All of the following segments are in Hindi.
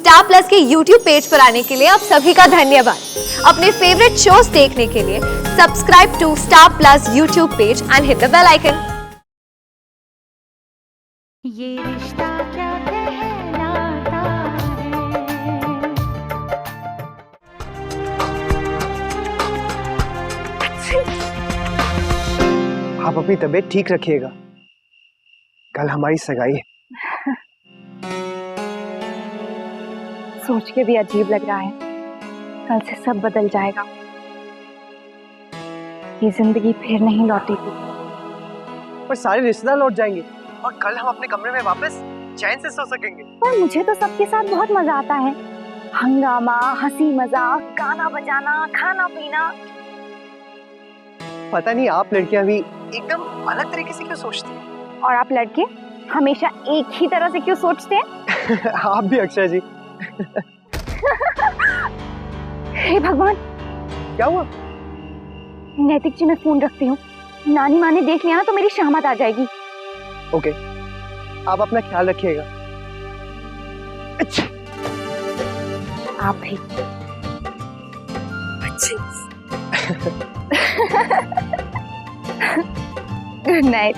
स्टार प्लस के YouTube पेज पर आने के लिए आप सभी का धन्यवाद। अपने फेवरेट शोज देखने के लिए subscribe to Star Plus YouTube page and hit the bell icon. ये रिश्ता क्या कहलाता है। आप अपनी तबीयत ठीक रखिएगा, कल हमारी सगाई है। सोच के भी अजीब लग रहा है, कल से सब बदल जाएगा। ये जिंदगी फिर नहीं लौटेगी। पर सारे रिश्तेदार लौट जाएंगे और कल हम अपने कमरे में वापस चैन से सो सकेंगे। पर मुझे तो सबके साथ बहुत मजा आता है। हंगामा, हंसी मजाक, गाना बजाना, खाना पीना। पता नहीं आप लड़कियां भी एकदम अलग तरीके से क्यों सोचती हैं? और आप लड़के हमेशा एक ही तरह से क्यों सोचते हैं? आप भी अक्षय जी। हे भगवान, क्या हुआ? नैतिक जी, मैं फोन रखती हूँ। नानी माँ ने देख लिया ना तो मेरी शामत आ जाएगी। ओके, आप अपना ख्याल रखिएगा। आप भी। Good night.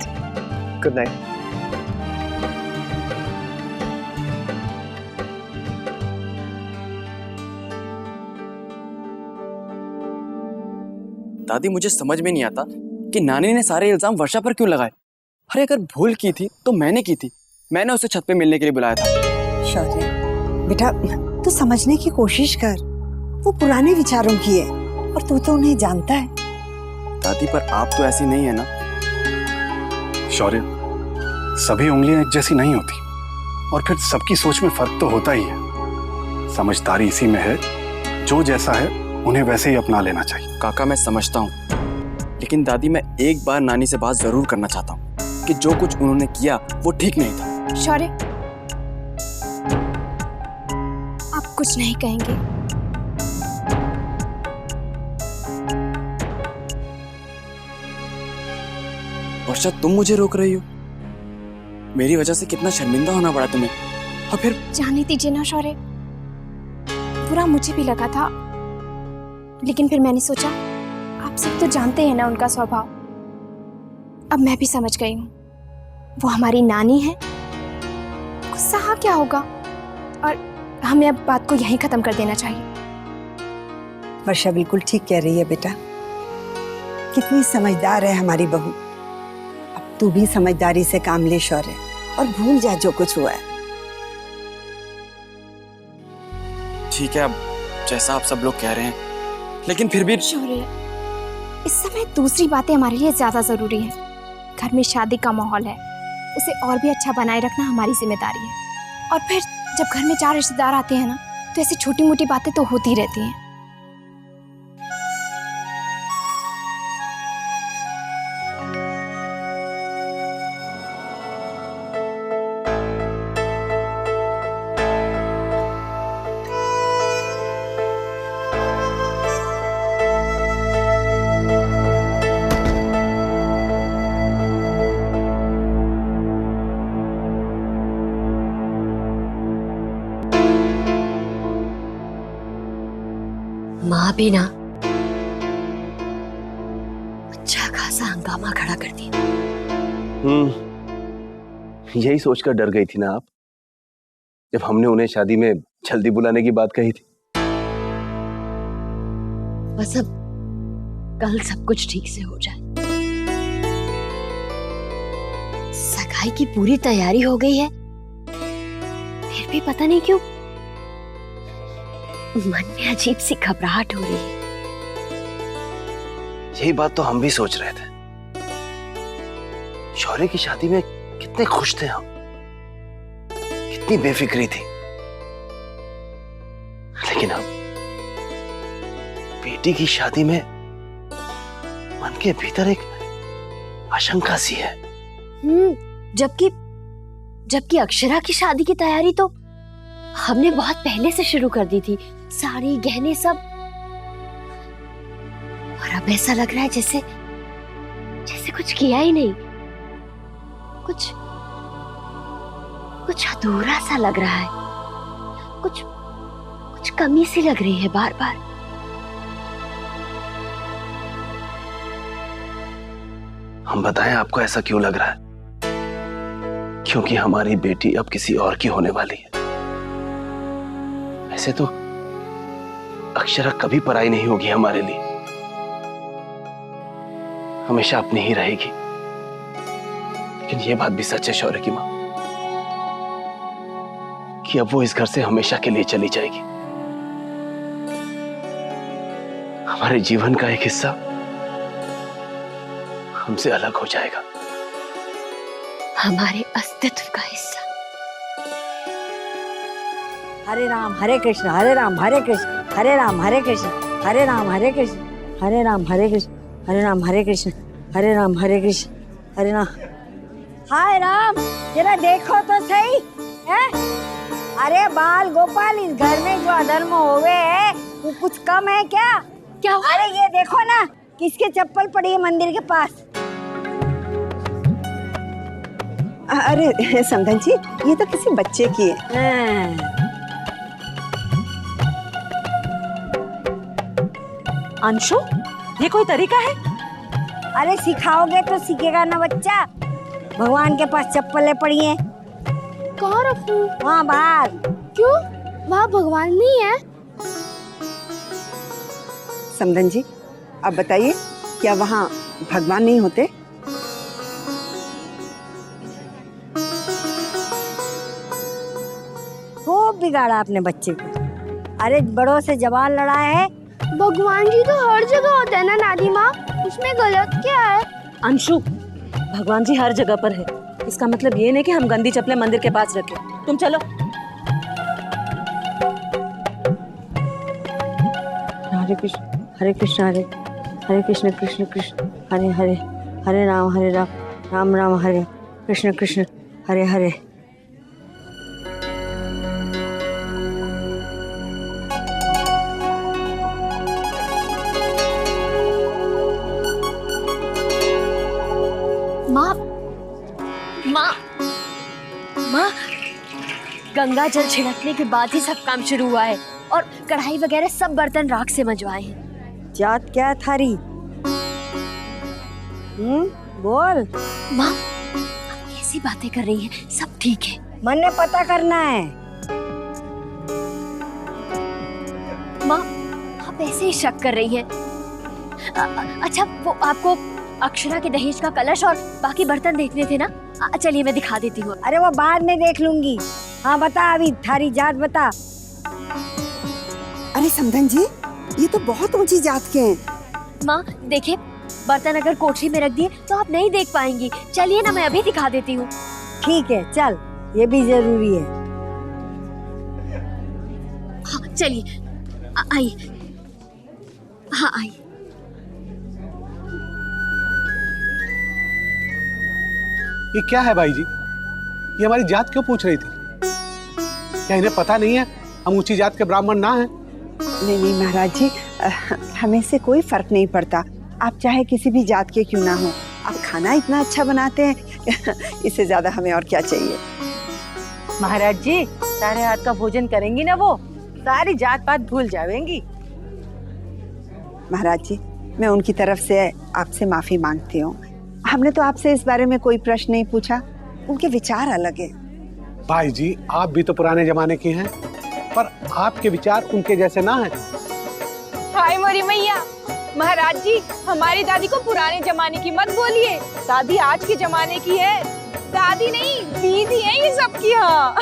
Good night. दादी, मुझे समझ में नहीं आता कि नानी ने सारे इल्जाम वर्षा पर क्यों लगाए। अरे अगर भूल की थी तो मैंने की थी। मैंने उसे छत पे मिलने के लिए बुलाया था। शौर्य बेटा, तू समझने की कोशिश कर। वो पुराने विचारों की है और तू तो उन्हें जानता है। दादी, पर आप तो ऐसी नहीं है ना। शौर्य, सभी उंगलियां एक जैसी नहीं होती और फिर सबकी सोच में फर्क तो होता ही है। समझदारी इसी में है, जो जैसा है उन्हें वैसे ही अपना लेना चाहिए। काका, मैं समझता हूँ, लेकिन दादी मैं एक बार नानी से बात जरूर करना चाहता हूँ कि जो कुछ उन्होंने किया वो ठीक नहीं था। शौर्य, आप कुछ नहीं कहेंगे? वर्षा, तुम मुझे रोक रही हो? मेरी वजह से कितना शर्मिंदा होना पड़ा तुम्हें। और फिर जाने दीजिए ना शौर्य, बुरा मुझे भी लगा था, लेकिन फिर मैंने सोचा आप सब तो जानते हैं ना उनका स्वभाव। अब मैं भी समझ गई हूँ, वो हमारी नानी है। गुस्सा क्या होगा, और हमें अब बात को यहीं खत्म कर देना चाहिए। वर्षा बिल्कुल ठीक कह रही है बेटा। कितनी समझदार है हमारी बहू। अब तू भी समझदारी से काम ले शौर्य, और भूल जा जो कुछ हुआ है। ठीक है, अब जैसा आप सब लोग कह रहे हैं, लेकिन फिर भी शौर्य, इस समय दूसरी बातें हमारे लिए ज्यादा जरूरी है। घर में शादी का माहौल है, उसे और भी अच्छा बनाए रखना हमारी जिम्मेदारी है। और फिर जब घर में 4 रिश्तेदार आते हैं ना, तो ऐसी छोटी मोटी बातें तो होती रहती हैं। माँ भी ना अच्छा खासा हंगामा खड़ा कर दिया। यही सोचकर डर गई थी ना आप, जब हमने उन्हें शादी में जल्दी बुलाने की बात कही थी। बस अब कल सब कुछ ठीक से हो जाए। सगाई की पूरी तैयारी हो गई है, फिर भी पता नहीं क्यों मन में अजीब सी घबराहट हो रही है। यही बात तो हम भी सोच रहे थे। शौर्य की शादी में कितने खुश थे हम, कितनी बेफिक्री थी, लेकिन अब बेटी की शादी में मन के भीतर एक आशंका सी है। जबकि अक्षरा की शादी की तैयारी तो हमने बहुत पहले से शुरू कर दी थी, साड़ी गहने सब। और अब ऐसा लग रहा है जैसे कुछ किया ही नहीं। कुछ अधूरा सा लग रहा है, कुछ कमी सी लग रही है बार बार। हम बताएं आपको ऐसा क्यों लग रहा है? क्योंकि हमारी बेटी अब किसी और की होने वाली है। ऐसे तो अक्षरा कभी पराई नहीं होगी हमारे लिए, हमेशा अपनी ही रहेगी। लेकिन यह बात भी सच है शौर्य की मां कि अब वो इस घर से हमेशा के लिए चली जाएगी। हमारे जीवन का एक हिस्सा हमसे अलग हो जाएगा, हमारे अस्तित्व का हिस्सा। हरे राम हरे कृष्ण हरे राम हरे कृष्ण हरे राम हरे कृष्ण हरे राम हरे कृष्ण हरे राम हरे कृष्ण हरे राम हरे कृष्ण हरे राम हरे कृष्ण हरे राम। हाय राम, जरा देखो तो सही है। अरे बाल गोपाल, इस घर में जो अधर्म हुए है वो कुछ कम है क्या? क्या? अरे ये देखो ना, किसके चप्पल पड़ी है मंदिर के पास। अरे समधन जी, ये तो किसी बच्चे की है। अंशु, ये कोई तरीका है? अरे सिखाओगे तो सीखेगा ना बच्चा। भगवान के पास चप्पलें पड़ी हैं। कहाँ रखूं? वहाँ बाहर। क्यों? वहाँ भगवान नहीं है? समधन जी, आप बताइए, क्या वहाँ भगवान नहीं होते? खूब बिगाड़ा अपने बच्चे को। अरे बड़ों से जवान लड़ा है। भगवान जी तो हर जगह होते हैं ना नानी माँ, उसमें गलत क्या है? अंशु, भगवान जी हर जगह पर है। इसका मतलब ये नहीं कि हम गंदी चप्पलें मंदिर के पास रखें। तुम चलो। हरे कृष्ण हरे कृष्ण कृष्ण कृष्ण हरे हरे, हरे राम राम राम हरे कृष्ण कृष्ण हरे हरे। माँ, गंगा जल छिड़कने के बाद ही सब काम शुरू हुआ है और कढ़ाई वगैरह सब बर्तन राख से मंजवाए हैं। जात क्या है थारी? बोल। माँ, आप कैसी बातें कर रही हैं? सब ठीक है। मन ने पता करना है। माँ, आप ऐसे ही शक कर रही हैं। अच्छा, वो आपको अक्षरा के दहेज का कलश और बाकी बर्तन देखने थे ना? चलिए मैं दिखा देती हूँ। अरे वो बाद में देख लूंगी। हाँ बता, अभी थारी जात बता। अरे समधन जी, ये तो बहुत ऊंची जात के हैं। माँ देखिए, बर्तन अगर कोठरी में रख दिए तो आप नहीं देख पाएंगी। चलिए ना, मैं अभी दिखा देती हूँ। ठीक है चल, ये भी जरूरी है। हाँ चलिए, आइए। हाँ आइए। ये क्या है भाई जी? ये हमारी जात क्यों पूछ रही थी? क्या इन्हें पता नहीं है हम ऊंची जात के ब्राह्मण ना हैं? नहीं नहीं महाराज जी, हमें से कोई फर्क नहीं पड़ता। आप चाहे किसी भी जात के क्यों ना हो, आप खाना इतना अच्छा बनाते हैं, इससे ज्यादा हमें और क्या चाहिए। महाराज जी, सारे हाथ का भोजन करेंगी ना, वो सारी जात पात भूल जाएंगी। महाराज जी, मैं उनकी तरफ से आपसे माफी मांगती हूँ। हमने तो आपसे इस बारे में कोई प्रश्न नहीं पूछा, उनके विचार अलग है। भाई जी, आप भी तो पुराने जमाने की हैं, पर आपके विचार उनके जैसे ना हैं। हाय मोरी मैया, महाराज जी हमारी दादी को पुराने जमाने की मत बोलिए। दादी आज के जमाने की है। दादी नहीं, दीदी है ये सबकी। हाँ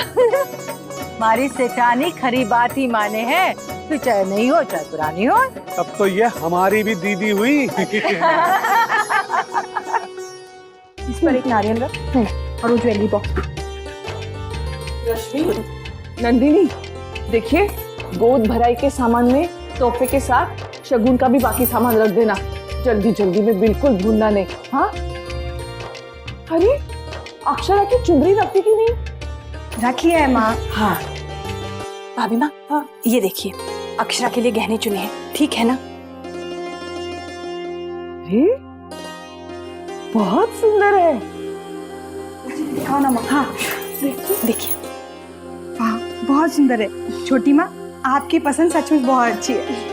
हमारी सेठानी खरी बात ही माने है, तो चाहे नहीं हो चाहे पुरानी हो। तब तो ये हमारी भी दीदी हुई। इस पर एक नारियल रख और वो ज्वेलरी बॉक्स। रश्मि, नंदिनी, देखिए गोद भराई के सामान में तोहफे के साथ शगुन का भी बाकी सामान रख देना, जल्दी जल्दी में, बिल्कुल भूलना नहीं। हाँ? अरे अक्षरा की चुनरी रखी की नहीं? रखी है माँ। हाँ भाभी माँ, हाँ ये देखिए, अक्षरा के लिए गहने चुने हैं, ठीक है ना? बहुत सुंदर है। हाँ ना माँ। हाँ देखिए, वाह, बहुत सुंदर है। छोटी माँ, आपकी पसंद सचमुच बहुत अच्छी है।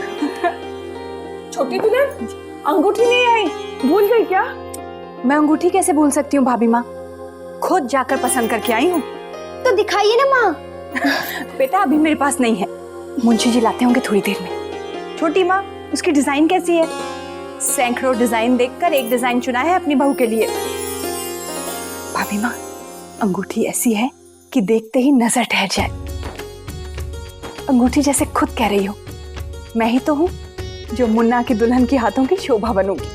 छोटी दुल्हन, अंगूठी नहीं आई, भूल गई क्या? मैं अंगूठी कैसे भूल सकती हूँ भाभी माँ, खुद जाकर पसंद करके आई हूँ। तो दिखाइए ना माँ। बेटा अभी मेरे पास नहीं है, मुंशी जी लाते होंगे थोड़ी देर में। छोटी माँ, उसकी डिजाइन कैसी है? सैकड़ों डिजाइन देखकर एक डिजाइन चुना है अपनी बहू के लिए। भाभी माँ, अंगूठी ऐसी है कि देखते ही नजर ठहर जाए। अंगूठी जैसे खुद कह रही हो, मैं ही तो हूँ जो मुन्ना की दुल्हन के हाथों की शोभा बनूंगी।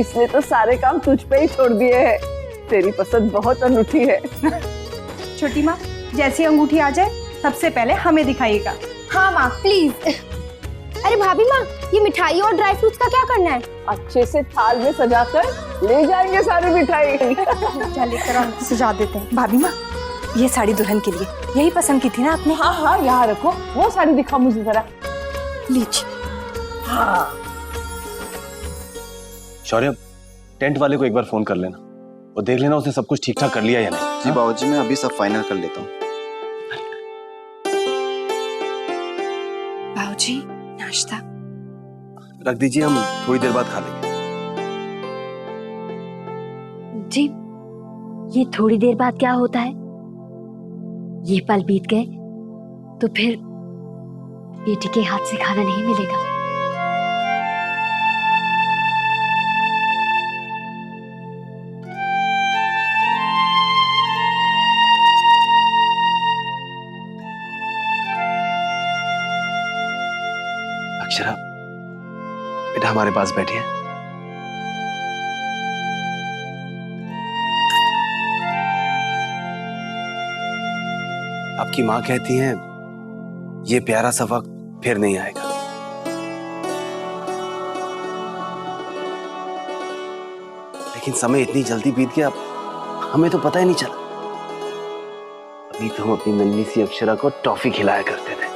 इसलिए तो सारे काम तुझ पे ही छोड़ दिए हैं। तेरी पसंद बहुत अनूठी है। छोटी माँ, जैसी अंगूठी आ जाए सबसे पहले हमें दिखाइएगा। हाँ माँ प्लीज। अरे भाभी माँ, ये मिठाई और ड्राई फ्रूट्स का क्या करना है? अच्छे से थाल में सजाकर ले जाएंगे सारी मिठाई। चल लेकर हम सजा देते हैं। भाभी माँ, ये साड़ी दुल्हन के लिए यही पसंद की थी ना आपने? हाँ हाँ, यहाँ रखो, वो साड़ी दिखा मुझे जरा। लीजिए। हाँ। शौर्य, टेंट वाले को एक बार फोन कर लेना और देख लेना उसने सब कुछ ठीक ठाक कर लिया या नहीं। जी बाबूजी, मैं अभी सब फाइनल कर लेता हूँ। बाबूजी, नाश्ता रख दीजिए, हम थोड़ी देर बाद खा लेंगे। जी, ये थोड़ी देर बाद क्या होता है? ये पल बीत गए तो फिर बेटी के हाथ से खाना नहीं मिलेगा। अक्षरा, बेटा हमारे पास बैठिए। आपकी माँ कहती हैं ये प्यारा सा वक्त फिर नहीं आएगा। लेकिन समय इतनी जल्दी बीत गया, हमें तो पता ही नहीं चला। अभी तो हम अपनी नन्ही सी अक्षरा को टॉफी खिलाया करते थे।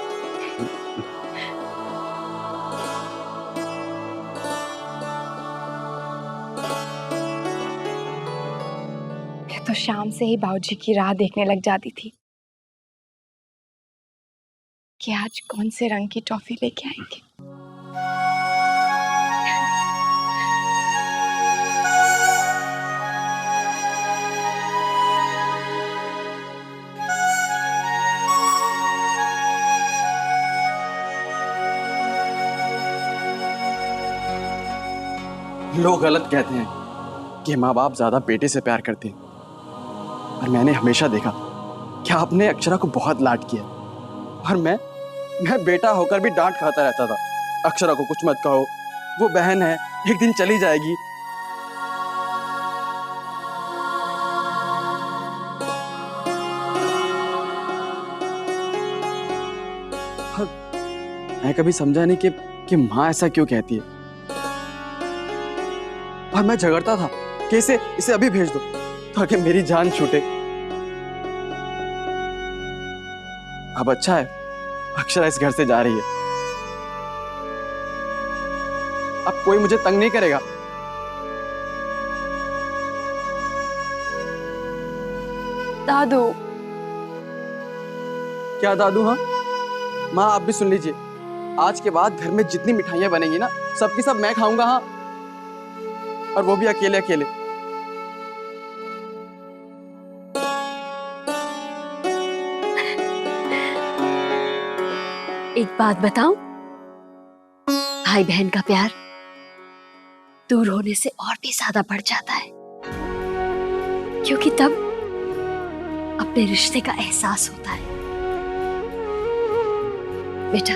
मैं तो शाम से ही बाबूजी की राह देखने लग जाती थी कि आज कौन से रंग की टॉफी लेके आएंगे। लोग गलत कहते हैं कि माँ बाप ज्यादा बेटे से प्यार करते हैं, पर मैंने हमेशा देखा कि आपने अक्षरा को बहुत लाड किया, और मैं बेटा होकर भी डांट खाता रहता था। अक्षरा को कुछ मत कहो, वो बहन है, एक दिन चली जाएगी। मैं कभी समझा नहीं कि माँ ऐसा क्यों कहती है, और मैं झगड़ता था कि इसे अभी भेज दो ताकि मेरी जान छूटे। अब अच्छा है, अक्षरा इस घर से जा रही है, अब कोई मुझे तंग नहीं करेगा। दादू। क्या दादू? हाँ माँ, आप भी सुन लीजिए, आज के बाद घर में जितनी मिठाइयां बनेंगी ना, सबकी सब मैं खाऊंगा। हाँ, और वो भी अकेले अकेले। एक बात बताऊं, भाई बहन का प्यार दूर होने से और भी ज्यादा बढ़ जाता है, क्योंकि तब अपने रिश्ते का एहसास होता है। बेटा,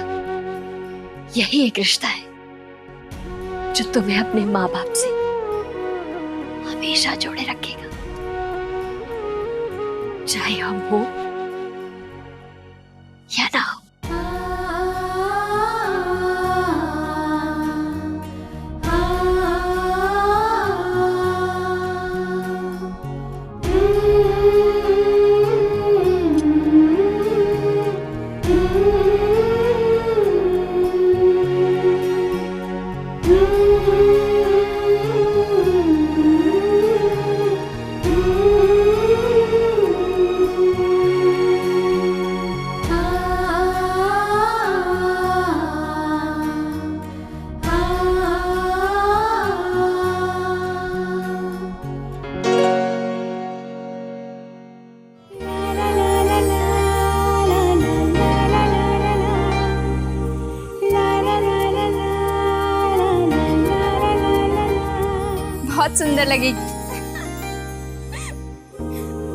यही एक रिश्ता है जो तुम्हें अपने माँ बाप से हमेशा जोड़े रखेगा, चाहे हम हो या ना हो। सुंदर लगेगी।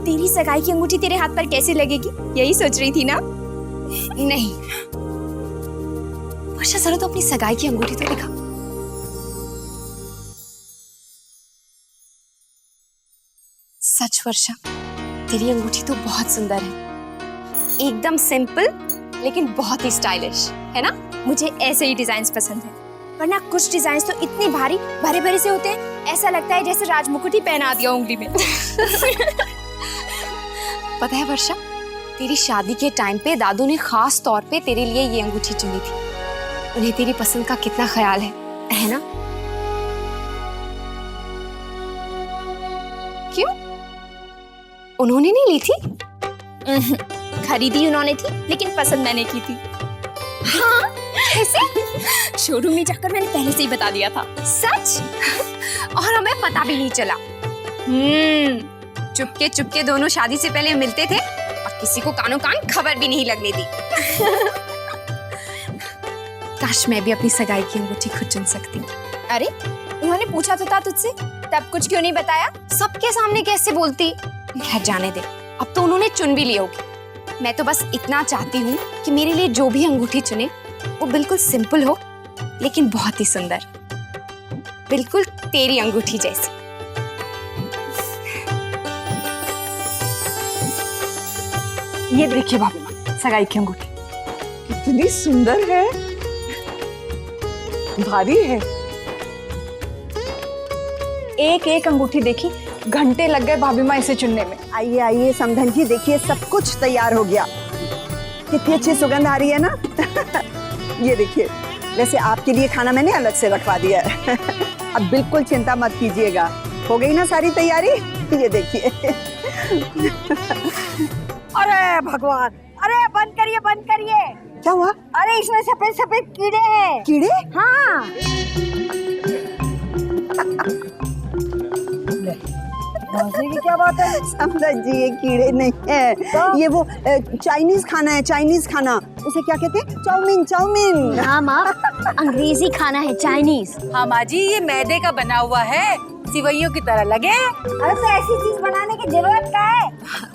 तेरी सगाई की अंगूठी तेरे हाथ पर कैसी लगेगी, यही सोच रही थी ना? नहीं वर्षा, जरा तो अपनी सगाई की अंगूठी तो दिखा। सच वर्षा, तेरी अंगूठी तो बहुत सुंदर है, एकदम सिंपल लेकिन बहुत ही स्टाइलिश है ना? मुझे ऐसे ही डिजाइन्स पसंद है, वरना कुछ डिजाइन्स तो इतने भारी भरे भरे से होते हैं, ऐसा लगता है जैसे राजमुकुट ही पहना दिया उंगली में। पता है वर्षा, तेरी शादी के टाइम पे दादू ने खास तौर पे तेरे लिए ये अंगूठी चुनी थी। उन्हें तेरी पसंद का कितना ख्याल है ना? क्यों, उन्होंने नहीं ली थी? खरीदी उन्होंने थी, लेकिन पसंद मैंने की थी। हाँ, कैसे? शोरूम में जाकर मैंने पहले से ही बता दिया था। सच? और हमें पता भी नहीं चला। चुपके चुपके दोनों शादी से पहले मिलते थे और किसी को कानों कान खबर भी नहीं लगने दी। काश मैं भी अपनी सगाई की अंगूठी खुद चुन सकती। अरे उन्होंने पूछा तो था तुझसे, तब कुछ क्यों नहीं बताया? सबके सामने कैसे बोलती? खैर जाने दे, अब तो उन्होंने चुन भी ली होगी। मैं तो बस इतना चाहती हूँ कि मेरे लिए जो भी अंगूठी चुने वो बिल्कुल सिंपल हो, लेकिन बहुत ही सुंदर, बिल्कुल तेरी अंगूठी जैसी। ये देखिए भाभी माँ, सगाई की अंगूठी कितनी सुंदर है, भारी है। एक एक अंगूठी देखी, घंटे लग गए भाभी माँ इसे चुनने में। आइए आइए समधन जी, देखिए सब कुछ तैयार हो गया। कितनी अच्छी सुगंध आ रही है ना। ये देखिए, वैसे आपके लिए खाना मैंने अलग से रखवा दिया है। अब बिल्कुल चिंता मत कीजिएगा, हो गई ना सारी तैयारी। ये देखिए। अरे भगवान, अरे बंद करिए बंद करिए। क्या हुआ? अरे इसमें सफेद सफेद कीड़े हैं। कीड़े? हाँ। की क्या बात है? समधन जी, ये कीड़े नहीं है तो? ये वो चाइनीज खाना है, चाइनीज खाना। उसे क्या कहते हैं? चाउमीन। चाउमीन। हाँ माँ, अंग्रेजी खाना है, चाइनीज। हाँ माँ जी, ये मैदे का बना हुआ है, सिवैयों की तरह लगे। अरे तो ऐसी चीज बनाने की जरूरत क्या है?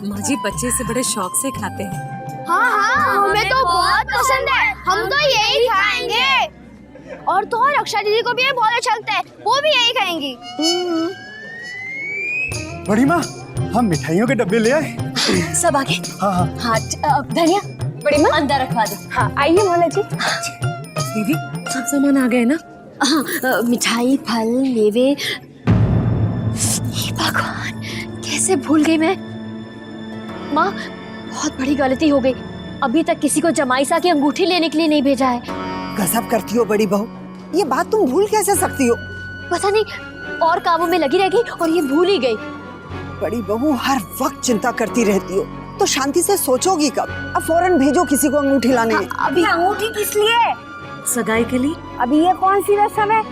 माँ जी, बच्चे से बड़े शौक से खाते हैं। हाँ, हमें तो बहुत पसंद है, हम तो यही खाएंगे। और तो और रक्षा दीदी को भी ये बहुत अच्छा लगता है, वो भी यही खाएंगी। बड़ी माँ, हम मिठाइयों के डब्बे ले आए। सब आगे? हाँ, धनिया बड़ी माँ अंदर रखवा दो। हाँ आइए मोला जी। दीदी, सब सामान आ गए ना? हाँ, मिठाई, फल, मेवे। हे भगवान, कैसे भूल गई मैं। माँ, बहुत बड़ी गलती हो गई, अभी तक किसी को जमाई सा की अंगूठी लेने के लिए नहीं भेजा है। गजब करती हो बड़ी बहू, ये बात तुम भूल कैसे सकती हो? पता नहीं, और कामों में लगी रह गई और ये भूल ही गई। बड़ी बहू हर वक्त चिंता करती रहती हो, तो शांति से सोचोगी कब? अब फौरन भेजो किसी को अंगूठी लाने। अभी अंगूठी किस लिए? सगाई के लिए। अभी ये कौन सी रस्म है?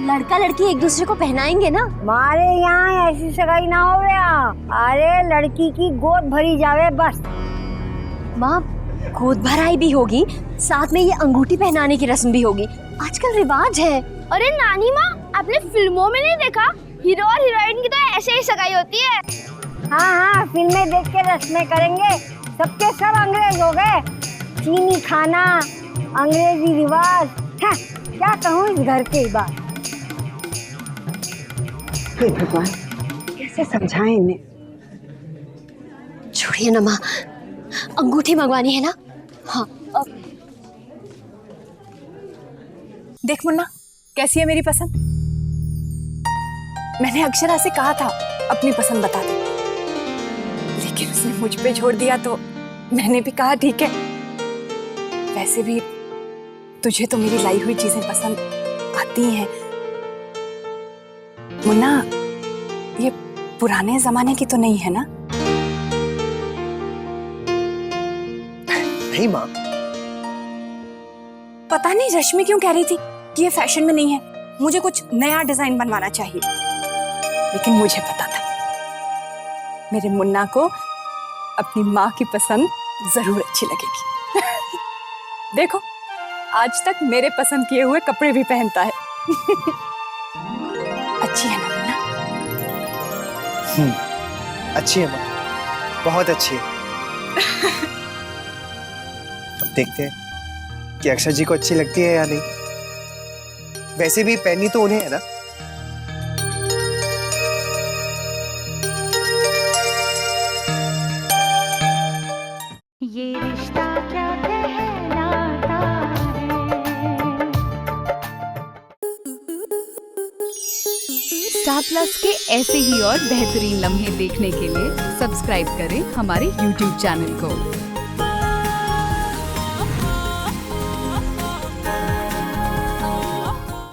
लड़का लड़की एक दूसरे को पहनाएंगे ना। हमारे यहाँ ऐसी सगाई ना हो गया। अरे लड़की की गोद भरी जावे बस। माँ, गोद भराई भी होगी, साथ में ये अंगूठी पहनाने की रस्म भी होगी, आजकल रिवाज है। अरे नानी माँ, आपने फिल्मों में नहीं देखा, हीरो और हीरोइन की तो ऐसे ही सगाई होती है। हाँ, फिल्में देख के रस्में करेंगे, सबके सब अंग्रेज हो गए। चीनी खाना, अंग्रेजी रिवाज, क्या कहूँ इस घर की बात। हे भगवान, कैसे समझाएं इन्हें? छोड़िए ना माँ, अंगूठी मंगवानी है ना। हाँ, देख मुन्ना, कैसी है मेरी पसंद? मैंने अक्षरा से कहा था अपनी पसंद बता दे, लेकिन उसने मुझ पे छोड़ दिया, तो मैंने भी कहा ठीक है। वैसे भी तुझे तो मेरी लाई हुई चीजें पसंद आती हैं मुन्ना, ये पुराने जमाने की तो नहीं है ना? नहीं माँ। पता नहीं रश्मि क्यों कह रही थी कि ये फैशन में नहीं है, मुझे कुछ नया डिजाइन बनवाना चाहिए, लेकिन मुझे पता था मेरे मुन्ना को अपनी माँ की पसंद जरूर अच्छी लगेगी। देखो, आज तक मेरे पसंद किए हुए कपड़े भी पहनता है। अच्छी है ना मुन्ना? अच्छी है माँ, बहुत अच्छी है। अब देखते हैं कि अक्षर जी को अच्छी लगती है या नहीं। वैसे भी पहननी तो उन्हें है ना। ये रिश्ता क्या कहलाता है। स्टार प्लस के ऐसे ही और बेहतरीन लम्हे देखने के लिए सब्सक्राइब करें हमारे YouTube चैनल को।